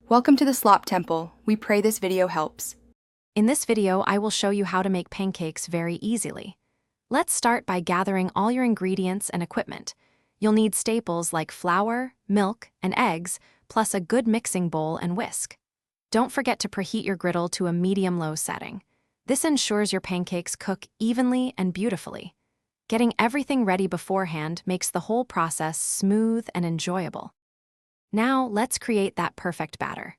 Welcome to the Slop Temple. We pray this video helps. In this video, I will show you how to make pancakes very easily. Let's start by gathering all your ingredients and equipment. You'll need staples like flour, milk, and eggs, plus a good mixing bowl and whisk. Don't forget to preheat your griddle to a medium-low setting. This ensures your pancakes cook evenly and beautifully. Getting everything ready beforehand makes the whole process smooth and enjoyable. Now, let's create that perfect batter.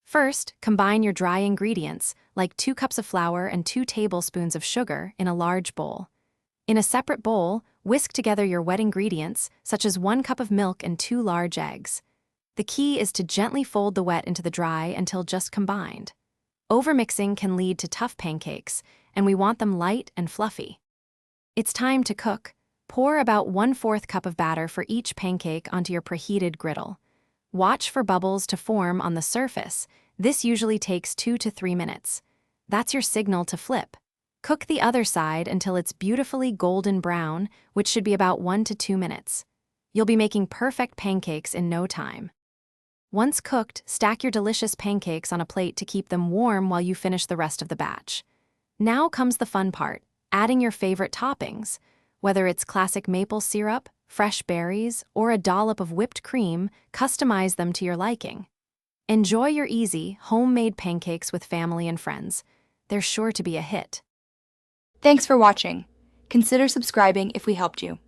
First, combine your dry ingredients, like 2 cups of flour and 2 tablespoons of sugar, in a large bowl. In a separate bowl, whisk together your wet ingredients, such as 1 cup of milk and 2 large eggs. The key is to gently fold the wet into the dry until just combined. Overmixing can lead to tough pancakes, and we want them light and fluffy. It's time to cook. Pour about 1/4 cup of batter for each pancake onto your preheated griddle. Watch for bubbles to form on the surface. This usually takes 2 to 3 minutes. That's your signal to flip. Cook the other side until it's beautifully golden brown, which should be about 1 to 2 minutes. You'll be making perfect pancakes in no time. Once cooked, stack your delicious pancakes on a plate to keep them warm while you finish the rest of the batch. Now comes the fun part, adding your favorite toppings. Whether it's classic maple syrup, fresh berries, or a dollop of whipped cream, customize them to your liking. Enjoy your easy, homemade pancakes with family and friends. They're sure to be a hit. Thanks for watching. Consider subscribing if we helped you.